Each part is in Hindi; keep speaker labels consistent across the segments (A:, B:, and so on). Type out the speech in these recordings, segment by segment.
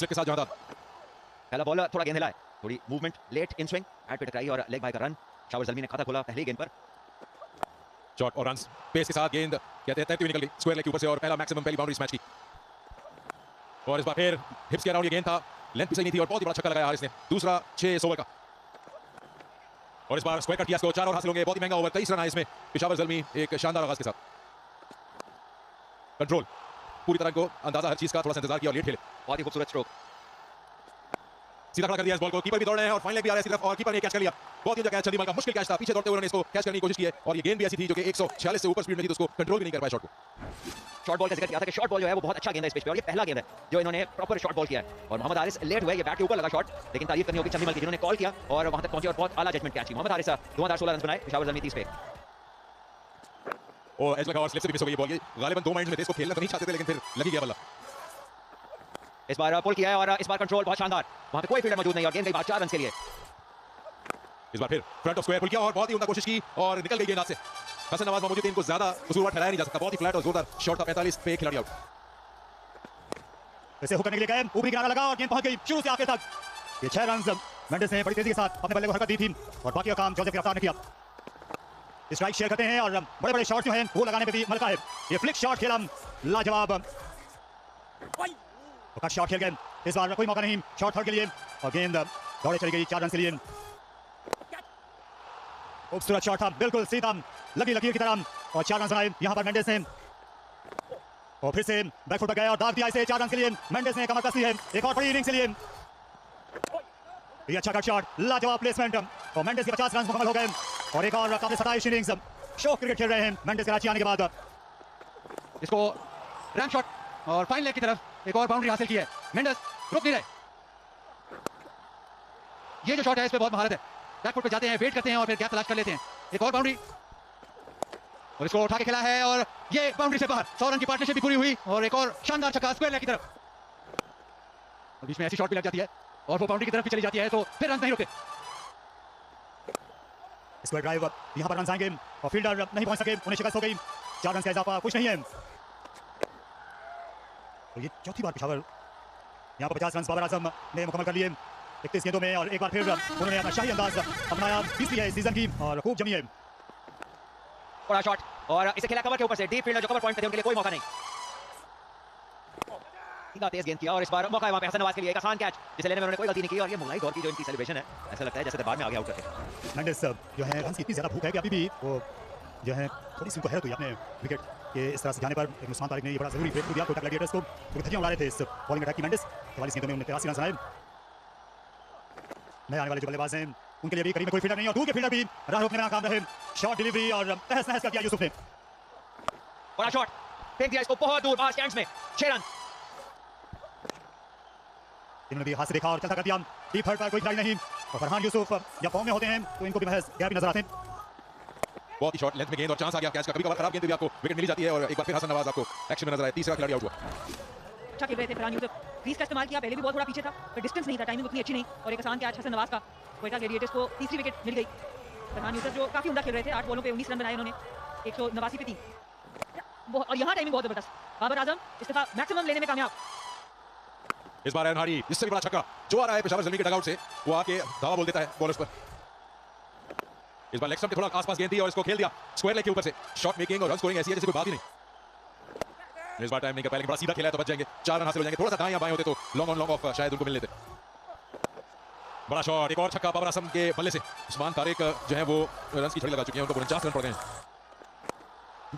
A: स्लिप के साथ जहां था।
B: पहला बॉल थोड़ा गेंद हिला है, थोड़ी movement late in swing, hand पे टकराई और लेग बाय का रन। शावर जल्मी ने खाता खोला पहली गेंद पर।
A: शॉट और रन्स पेस के साथ गेंद कहते हैं तैरती हुई निकल गई स्क्वायर लेग के ऊपर से और पहला मैक्सिमम पहली बाउंड्री इस मैच की। और इस बार फिर हिप्स के अराउंड ये गेंद था, लेंथ भी सही नहीं थी और बहुत ही बड़ा छक्का लगाया हारिस ने, दूसरा 6 ओवर का। और इस बार स्क्वायर कट किया, इसको 4 और हासिल होंगे। बहुत ही महंगा ओवर, 23 रन आए इसमें। पेशावर जल्मी एक शानदार आगाज के साथ। कंट्रोल पूरी तरह को अंदाजा हर चीज का, थोड़ा सा इंतजार किया और लेट खेले।
B: बहुत ही खूबसूरत स्ट्रोक,
A: सीधा खड़ा कर दिया इस बॉल को। कीपर भी दौड़ रहे हैं और फाइनल भी आ रहे हैं सिर्फ, और कीपर ने कैच कर लिया। बहुत ही कैच, चंदीमल का मुश्किल कैच था, पीछे दौड़ते हुए उन्होंने इसको कैच करने की कोशिश की है और ये गेंद भी ऐसी थी जो कि 146 से ऊपर स्पीड में थी, तो उसको कंट्रोल भी नहीं कर पाया शॉट को।
B: शॉर्ट बॉल का जिक्र किया था कि शॉर्ट बॉल जो है वो बहुत अच्छा गेंद है इस पिच पे और ये पहला गेंद है जो इन्होंने प्रॉपर शॉर्ट बॉल किया है। और मोहम्मद हारिस लेट हुए, ये बैट के ऊपर लगा शॉट, लेकिन तारीफ करनी होगी चंदीमल की जिन्होंने कॉल किया और वहां तक पहुंचे और बहुत आला जजमेंट कैच की। मोहम्मद हारिस 2016 रन बनाए, पेशावर जल्मी 30 पे।
A: और एज लगा और स्लिप से भी मिस हो गई बॉल। ये गालिबन 2 माइंड्स में थे, इसको खेलना तो नहीं चाहते थे लेकिन फिर लगी गया बल्ला।
B: इस बार पुल किया है और इस बार कंट्रोल बहुत शानदार, वहां पे कोई फील्डर मौजूद नहीं और गेंद गई बाहर 4 रन के लिए।
A: इस बार फिर फ्रंट ऑफ स्क्वायर पुल किया और बहुत ही उम्दा कोशिश की और निकल गई गेंद हाथ से। हसन नवाज मौजूद थे, इनको ज्यादा कसूरवार ठहराया नहीं जा सकता। बहुत ही फ्लैट और जोरदार शॉट था, 45 पे खिलाड़ी आउट।
C: इसे हुक करने के लिए गए, ऊपरी किनारा लगा और गेंद पहुंच गई शुरू से आखिर तक। ये 6 रन मेंडिस ने बड़ी तेजी के साथ अपने बल्ले को हरकत दी थी और बाकी का काम जोसेफ गिरफ्तार ने किया। स्ट्राइक शेयर करते हैं और बड़े बड़े शॉट जो हैं वो लगाने पे भी मलका है। ये फ्लिक शॉट खेला लाजवाब, कट शॉट खेल गए। इस बार कोई मौका नहीं शॉट थर्ड के लिए और गेंद दौड़े चली गई 4 रन के लिए। खूबसूरत शॉट था, बिल्कुल सीधा लगी लकीर की तरह और 4 रन बनाए यहां पर मेंडिस ने। और फिर से बैकफुट पर गए और दाग दिया इसे 4 रन के लिए। मेंडिस ने कमर कसी है एक और बड़ी इनिंग्स के लिए। ये अच्छा कट शॉट, लाजवाब प्लेसमेंट और मेंडिस के 50 रन मुकम्मल हो गए और एक और काबिल 27 इनिंग्स शौक क्रिकेट खेल रहे हैं मेंडिस कराची आने के बाद।
D: इसको रन शॉट और फाइन लेग की तरफ एक और बाउंड्री हासिल की है। मेंडिस रुक नहीं रहे, ये जो शॉट है इस पे बहुत महारत है। बैकफुट पे जाते हैं, वेट करते हैं और फिर गैप तलाश कर लेते हैं। एक और बाउंड्री और इसको उठा के खेला है और ये बाउंड्री से बाहर। 100 रन की पार्टनरशिप भी पूरी हुई और एक और शानदार छक्का स्क्वायर लेग की तरफ। और बीच में ऐसी शॉट भी लग जाती है और वो बाउंड्री की तरफ भी चली जाती है तो फिर रन नहीं रुकते।
C: स्क्वायर ड्राइव, यहां पर रन आएंगे और फील्डर नहीं पहुंच सके, उन्हें शिकस्त हो गई। 4 रन का इजाफा कुछ नहीं है। और ये चौथी बार पेशावर यहां पर 50 रन बाबर आजम ने मुकम्मल कर लिए 31 गेंदों में और एक बार फिर उन्होंने अपना शाही अंदाज अपनाया। 20वीं है सीजन की और खूब जमी है।
B: बड़ा शॉट और इसे खेला कवर के ऊपर से, डीप फील्डर जो कवर पॉइंट पे थे उनके लिए कोई मौका नहीं। सीधा तेज गेंद किया और इस बार मौका है वहां पे हसन नवाज के लिए, एक आसान कैच जिसे लेने में उन्होंने कोई गलती नहीं की। और ये मुगलाई दौर की जो इनकी सेलिब्रेशन है, ऐसा लगता है जैसे दरबार में आ गया आउट करके।
C: मेंडिस जो है रन की इतनी ज्यादा भूख है कि अभी भी वो जो है थोड़ी सी उनको हैरत हुई अपने विकेट के इस तरह से जाने पर। एक उस्मान तारिक ने ये बड़ा जरूरी ब्रेक दिया कोटा ग्लैडिएटर्स को, क्योंकि धज्जियां उड़ा रहे थे इस बॉलिंग अटैक की। मेंडिस 44 गेंदों में उन्होंने 83 रन बनाए। नए आने वाले जो बल्लेबाज हैं उनके लिए भी करीब में कोई फील्डर नहीं और दूर के फील्डर भी राह रोकने में नाकाम रहे। शॉट डिलीवरी और तहस नहस कर दिया यूसुफ ने।
B: बड़ा शॉट फेंक दिया इसको बहुत दूर बाहर स्टैंड्स में, 6 रन।
C: इन्होंने भी हाथ से देखा और चलता कर दिया। डीप थर्ड पर कोई खिलाड़ी नहीं और फरहान यूसुफ जब फॉर्म में होते हैं तो इनको भी महज गैप नजर आते हैं।
A: बहुत ही शॉर्ट लेंथ में गेंद और चांस आ गया कैच का। कभी कभार खराब गेंद भी आपको विकेट मिल जाती है और एक बार फिर हसन नवाज आपको एक्शन में नजर आए। तीसरा खिलाड़ी आउट हुआ।
E: अच्छा खेल रहे थे फरहान यूसुफ, क्रीज का इस्तेमाल किया, पहले भी बहुत थोड़ा पीछे था पर डिस्टेंस नहीं था, टाइमिंग उतनी अच्छी नहीं और एक आसान कैच हसन नवाज का। कोटा ग्लैडिएटर्स को तीसरी विकेट मिल गई। फरहान यूसुफ जो काफी उम्दा खेल रहे थे, 8 बॉलों पे 19 रन बनाए उन्होंने, 189 पे 3 और यहाँ टाइमिंग बहुत जबरदस्त। बाबर आजम इस्तीफा मैक्सिमम लेने में कामयाब।
A: इस बार हारी, इससे भी बड़ा छक्का जो आ रहा है पेशावर जल्मी के डगआउट से, वो आके दावा बोल देता है बॉलर्स पर। इस बार लेग स्टंप के थोड़ा आसपास गेंद थी और इसको खेल दिया स्क्वायर लेग के ऊपर से। शॉट मेकिंग और रन स्कोरिंग ऐसी है जैसे कोई बात ही नहीं। इस बार टाइम नहीं कर पाया लेकिन बड़ा सीधा खेला है तो बच जाएंगे, 4 रन हासिल हो जाएंगे। थोड़ा सा दाएं या बाएं होते तो लॉन्ग ऑन लॉन्ग ऑफ शायद उनको मिल लेते। बड़ा शॉट, एक और छक्का बाबर आजम के बल्ले से। उस्मान तारिक जो है वो रन की छड़ी लगा चुके हैं, उनको 49 रन पड़ गए हैं।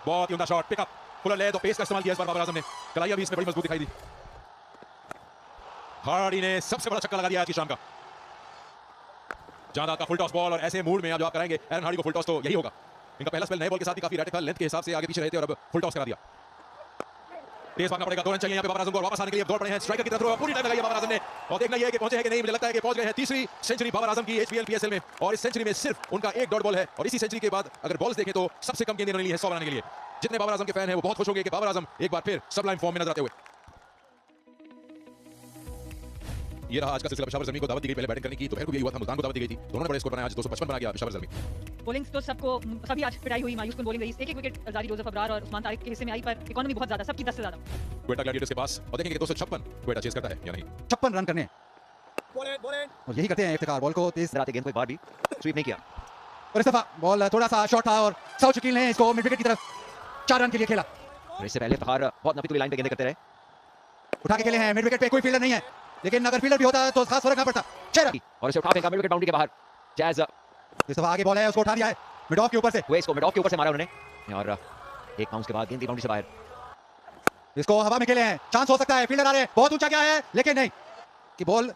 A: बहुत ही उम्दा शॉट, पिकअप खुला ले तो पेस का इस्तेमाल किया इस बार बाबर आजम ने। कलाइया भी इसमें बड़ी मजबूत दिखाई दी। हार्डी ने सबसे बड़ा छक्का लगा दिया आज की शाम का। जादा का फुल टॉस बॉल और ऐसे मूड में आप जो आप कराएंगे एरन हार्डी को फुल टॉस तो यही होगा। इनका पहला स्पेल नए बॉल के साथ ही काफी रैटिक था, लेंथ के हिसाब से आगे पीछे रहते और अब फुल टॉस करा दिया। तेज भागना पड़ेगा, 2 रन चाहिए यहाँ पे बाबर आजम को वापस आने के लिए। दौड़ पड़े हैं स्ट्राइकर की तरफ, पूरी टाइम लगाई बाबर आजम ने और देखना ये है कि पहुंचे हैं कि नहीं। मुझे लगता है कि पहुंच गए हैं। तीसरी सेंचुरी बाबर आजम की एचपीएल पीएसएल में और इस सेंचुरी में सिर्फ उनका एक डॉट बॉल है और इसी सेंचुरी के बाद अगर बॉल्स देखें तो सबसे कम गेंदें उन्होंने ली है 100 बनाने के लिए। जितने बाबर आजम के फैन हैं वो बहुत खुश हो गए कि बाबर आजम एक बार फिर सबलाइन फॉर्म में नजर आते हुए। ये रहा आज का सिलसिला। पेशावर जल्मी को दावत दी गई पहले बैटिंग करने की, दोपहर को यही हुआ था मुल्तान को दावत दी गई थी। दोनों ने बड़े स्कोर बनाया, आज 255 बना गया पेशावर जल्मी।
E: बॉलिंग्स तो सभी आज पिटाई हुई, मायूस कुन बॉलिंग रही। एक विकेट जारी जोसेफ अबरार और उस्मान तारिक के हिस्से में आई पर इकोनॉमी बहुत ज्यादा, सबकी 10 से ज्यादा।
A: क्वेटा ग्लैडिएटर्स के पास और देखेंगे 256 क्वेटा चेस करता है या नहीं।
D: 56 रन करने हैं। और यही करते हैं इफ्तिखार, बॉल को तेज
B: आते गेंद को एक बार भी स्वीप नहीं किया।
D: और इस दफा बॉल थोड़ा सा शॉर्ट था और साउथ शकील ने इसको मिड विकेट की तरफ 4 रन के लिए खेला।
B: और इससे पहले इफ्तिखार बहुत नपी तुली लाइन पे गेंदें करते रहे।
D: उठा के खेले हैं, मिड विकेट पे कोई फील्डर नहीं है, लेकिन अगर फील्डर भी होता तो खास फर्क ना पड़ता। 6 रन
B: और इसे उठा फेंका मिड विकेट बाउंड्री के बाहर। जैज
D: इस दफा आगे बॉल है, उसको उठा दिया है मिड ऑफ के ऊपर से।
B: वेस को मिड ऑफ के ऊपर से मारा उन्होंने और एक बाउंस के बाद गेंद बाउंड्री से बाहर।
D: इसको हवा में खेले हैं, चांस हो सकता है, फील्डर आ रहे हैं, बहुत ऊंचा गया है, लेकिन नहीं कि बॉल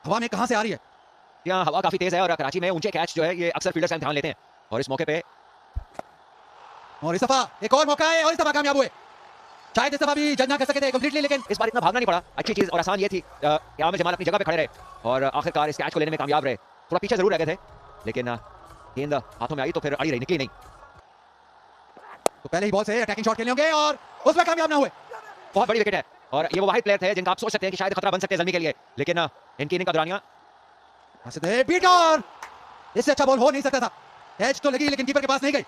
D: हवा में कहां से आ रही है।
B: यहाँ हवा काफी तेज है और कराची में ऊंचे कैच जो है ये अक्सर फील्डर्स ध्यान लेते हैं और इस मौके पे
D: और इस दफा एक और मौका है और इस दफा कामयाब हुए। शायद इस दफा भी जज ना कर सके थे कंप्लीटली, लेकिन
B: इस बार इतना भागना नहीं पड़ा। अच्छी चीज और आसान ये थी कि आमिर जमाल अपनी जगह पे खड़े रहे और आखिरकार इस कैच को लेने में कामयाब रहे। थोड़ा पीछे जरूर रह गए थे, लेकिन गेंद हाथों में आई तो फिर अड़ी रही, निकली नहीं।
D: तो पहले ही बॉल से अटैकिंग शॉट खेले होंगे और उसमें कामयाब ना हुए।
B: बहुत बड़ी विकेट है और ये वो वाहिद प्लेयर थे जिनका आप सोच सकते हैं कि शायद खतरा बन सकते हैं जल्दी के लिए, लेकिन इनकी इनिंग का दौरानिया
D: बीट और इससे अच्छा बॉल हो नहीं सकता था। कैच तो लगी लेकिन कीपर के पास नहीं गई।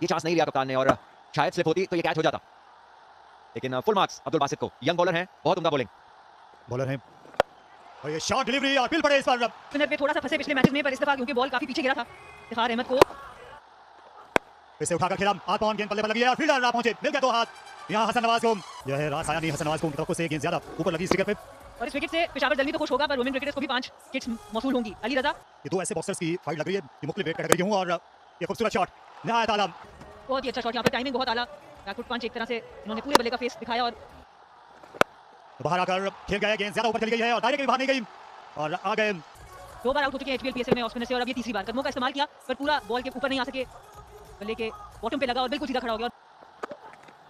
B: ये चांस नहीं लिया कप्तान ने और शायद स्लिप होती तो ये कैच हो जाता, लेकिन फुल मार्क्स अब्दुल बासित को। यंग बॉलर हैं, बहुत उम्दा बॉलिंग
C: बॉलर है और ये शॉट डिलीवरी और बिल पड़े इस बार।
E: स्पिनर पे थोड़ा सा फंसे पिछले मैचेस में, पर इस दफा क्योंकि बॉल काफी पीछे गिरा था इफ्तिखार अहमद को
C: इसे उठाकर खेला, हाथ पाउंड गेंद पल्ले पर लगी है और फील्डर ना पहुंचे, मिल गया 2 हाथ। यहाँ हसन नवाज को यह है रास आया नहीं, हसन नवाज को उनकी तरफ से गेंद ज्यादा ऊपर लगी इस विकेट पे।
E: और इस विकेट से पेशावर जल्दी तो खुश होगा, पर वुमेन क्रिकेटर्स को भी 5 किट्स मौसूल होंगी। अली रजा
C: ये 2 ऐसे बॉक्सर्स की फाइट लग रही है, ये मुख्तलिफ वेट कैटेगरी के हों और ये खूबसूरत शॉट नहायत आलम।
E: बहुत ही अच्छा शॉट, यहाँ पे टाइमिंग बहुत आला, बैकफुट पंच एक तरह से इन्होंने पूरे बल्ले का फेस दिखाया और
C: बाहर आकर खेल गया, गेंद ज्यादा ऊपर चली गई है और दायरे के भी बाहर नहीं गई और आ गए।
E: 2 बार आउट हो चुके हैं एचपीएल पीएसएल में ऑफ स्पिनर से और अब ये तीसरी बार। कदमों का इस्तेमाल किया पर पूरा बॉल के ऊपर नहीं आ सके, बल्ले के बॉटम पे लगा और बिल्कुल सीधा खड़ा हो गया।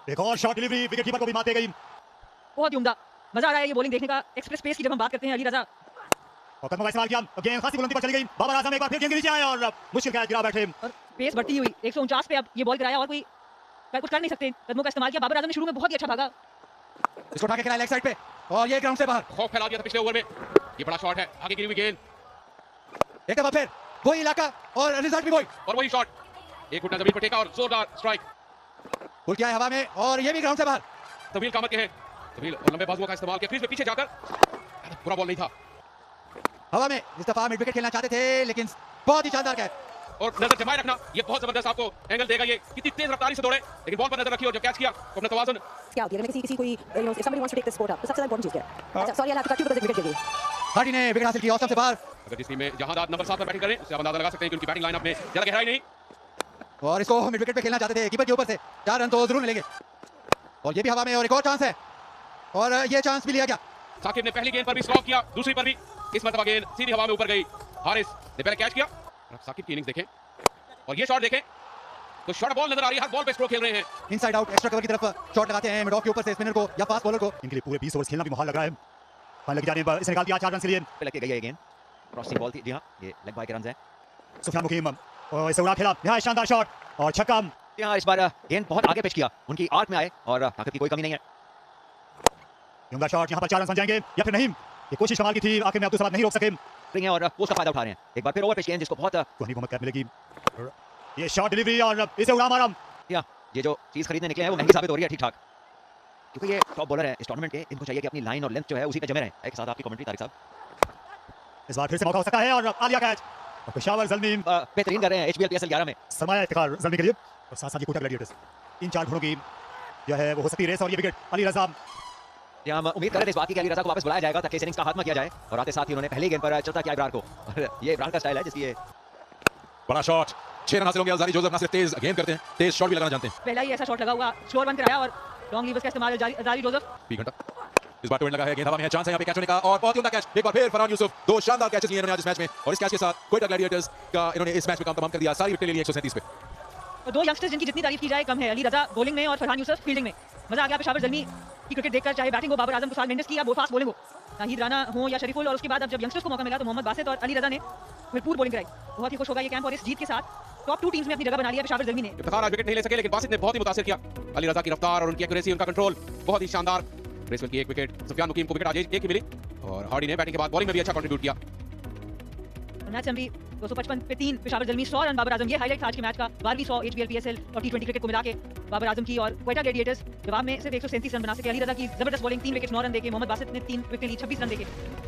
C: एक और शॉट डिलीवरी विकेट कीपर को भी मार दी गई।
E: बहुत ही उम्दा, मजा आ रहा है ये बॉलिंग देखने का। एक्सप्रेस पेस की जब हम बात करते हैं अली रजा,
C: और कदमों का इस्तेमाल किया, गेंद खासी बुलंदी पर चली गई। बाबर आजम एक बार फिर गेंद के नीचे आए और मुश्किल कैच गिरा बैठे
E: और पेस बढ़ती हुई 149 पे अब ये बॉल गिराया और कोई कुछ कर नहीं सकते। कदमों का इस्तेमाल किया, बाबर आजम ने शुरू में बहुत ही अच्छा भागा।
D: इसको उठा के खेला लेग साइड पे और ये ग्राउंड से बाहर।
A: खौफ फैला दिया था पिछले ओवर में, ये बड़ा शॉट है, आगे गिरी हुई गेंद
D: एक दफा फिर वही इलाका और रिजल्ट भी वही,
A: और वही शॉट, एक घुटना जमीन पर टेका और जोरदार स्ट्राइक।
D: उड़ के आए हवा में और ये भी ग्राउंड से बाहर।
A: तवील कामत के हैं, तवील और लंबे बाजुओं का इस्तेमाल किया, क्रीज में पीछे जाकर पूरा बॉल नहीं था
D: हवा में। इस दफा मिड विकेट खेलना चाहते थे, लेकिन बहुत ही शानदार कैच
A: और नजर जमाए रखना, ये बहुत जबरदस्त आपको एंगल देगा। ये कितनी तेज रफ्तारी से दौड़े, लेकिन बॉल पर नजर रखी और जब कैच किया तो अपना तवाज़ुन
F: क्या होती है अगर किसी कोई if somebody wants to take this sport up तो सबसे ज्यादा इंपॉर्टेंट चीज क्या है? अच्छा sorry I have to cut you because wicket गिर गई।
D: हार्डी ने विकेट हासिल किया और सबसे बाहर।
A: अगर जिस टीम में जहां नंबर 7 पर बैटिंग करें उससे आप अंदाजा लगा सकते हैं कि उनकी बैटिंग लाइनअप में ज्यादा गहराई नहीं।
D: और इसको मिड विकेट पे खेलना चाहते थे, कीपर के ऊपर से 4 रन तो जरूर मिलेंगे और ये भी हवा में और एक और चांस है और ये चांस भी लिया गया।
A: साकिब ने पहली गेंद पर भी स्ट्रोक किया, दूसरी पर भी, इस मरतबा गेंद सीधी हवा में ऊपर गई। हारिस ने पहले कैच किया और अब साकिब की इनिंग्स देखें और ये शॉट देखें तो शॉर्ट बॉल नजर आ रही है, हर बॉल पे स्ट्रोक खेल रहे हैं।
D: इनसाइड आउट एक्स्ट्रा कवर की तरफ शॉट लगाते हैं मिड ऑफ के ऊपर से स्पिनर को या फास्ट बॉलर को।
C: इनके लिए पूरे 20 ओवर खेलना भी मुहाल लग रहा है। फाइनल की जाने पर इसे निकाल दिया 4 रन के लिए।
B: पे लग के गई है गेंद, क्रॉसिंग बॉल थी। जी हां, ये लेग बाय के रन है।
C: सुफियान मुकीम और इसे उड़ा खेला, यहाँ शानदार शॉट और छक्का।
B: यहाँ इस बार गेंद बहुत आगे पिच किया, उनकी आर्क में आए और ताकत की कोई कमी नहीं है।
C: उम्दा शॉट, यहाँ पर 4 रन बन जाएंगे या फिर नहीं, ये कोशिश कमाल की थी, आखिर में अब्दुल समाद नहीं रोक सके।
B: स्विंग है और वो उसका फायदा उठा रहे हैं। एक बार फिर ओवर पिच गेंद जिसको बहुत
C: कोहनी को मत मिलेगी। ये शॉट डिलीवरी और इसे उड़ा मारा।
B: या ये जो चीज खरीदने निकले हैं वो महंगी साबित हो रही है ठीक ठाक, क्योंकि ये टॉप बॉलर है इस टूर्नामेंट के। इनको चाहिए कि अपनी लाइन और लेंथ जो है उसी पे जमे रहें। एक साथ आपकी कमेंट्री तारिक साहब।
C: इस बार फिर से मौका हो सकता है और आलिया कैच और पेशावर ज़ल्मी
B: बेहतरीन कर रहे हैं एचपीएल पीएसएल 11 में।
C: सरमाया इफ्तिखार ज़ल्मी के लिए और साथ साथ ये कोटा ग्लैडिएटर्स। इन 4 घोड़ों की यह है वो हो सकती रेस और ये विकेट अली रज़ा।
B: हम उम्मीद कर रहे थे इस बात की कि अली रज़ा को वापस बुलाया जाएगा ताकि इस इनिंग्स का खात्मा किया जाए और आते साथ ही उन्होंने पहली गेंद पर चलता किया इब्रार को और ये इब्रार का स्टाइल है जिसकी ये
A: बड़ा शॉट, 6 रन हासिल होंगे। अज़ारी जोसेफ ना सिर्फ तेज गेंद करते हैं, तेज शॉट भी लगाना जानते हैं।
E: पहला ही ऐसा शॉट लगा हुआ, स्लोअर वन कराया और लॉन्ग लीवर्स का इस्तेमाल अज़ारी जोसेफ।
A: पी घंटा इस बार टोन लगा है, गेंद हवा में है, चांस है यहाँ पे कैच होने का और बहुत ही उम्दा कैच। एक बार फिर फरहान यूसुफ, 2 शानदार कैचेस लिए इन्होंने आज इस मैच में और इस कैच के साथ कोयटा ग्लैडिएटर्स का इन्होंने इस मैच में काम तमाम कर दिया। सारी विकेट ले ली 137 पे।
E: और 2 यंगस्टर्स जिनकी जितनी तारीफ की जाए कम है, अली रजा बॉलिंग में और फरहान यूसुफ फील्डिंग में। मजा आ गया पेशावर ज़ल्मी की क्रिकेट देखकर, चाहे बैटिंग हो बाबर आजम, कुसाल मेंडिस की या फास्ट बॉलिंग हो, नाहिद राना हो या शरीफुल। और उसके बाद अब जब यंगस्टर्स को मौका मिला तो मोहम्मद बासित और अली रजा ने भरपूर बॉलिंग कराई। बहुत ही खुश होगा ये कैंप और इस जीत के साथ टॉप 2 टीम्स में अपनी जगह बना लिया पेशावर ज़ल्मी ने।
A: इफ्तिखार आज विकेट नहीं ले सके, लेकिन बासित ने बहुत ही मुतासिर किया। अली रज़ा की रफ्तार और उनकी एक्यूरेसी, उनका कंट्रोल बहुत ही शानदार। ब्रेसवेल की एक विकेट, सुफियान मुकीम को विकेट आज एक ही मिली और हार्डी ने बैटिंग के बाद बॉलिंग में भी अच्छा कंट्रीब्यूट किया।
E: मैच हम भी 255 पे 3 पेशावर जलमी 100 रन बाबर आजम। ये हाईलाइट आज के मैच का 12वीं 100 HBL PSL और T20 क्रिकेट को मिला के बाबर आजम की। और क्वेटा ग्लैडिएटर्स जवाब में सिर्फ 137 रन बना सके। अली रजा की जबरदस्त बॉलिंग, 3 विकेट 9 रन देके। मोहम्मद बासित ने 3 विकेट ली, 26 रन देके।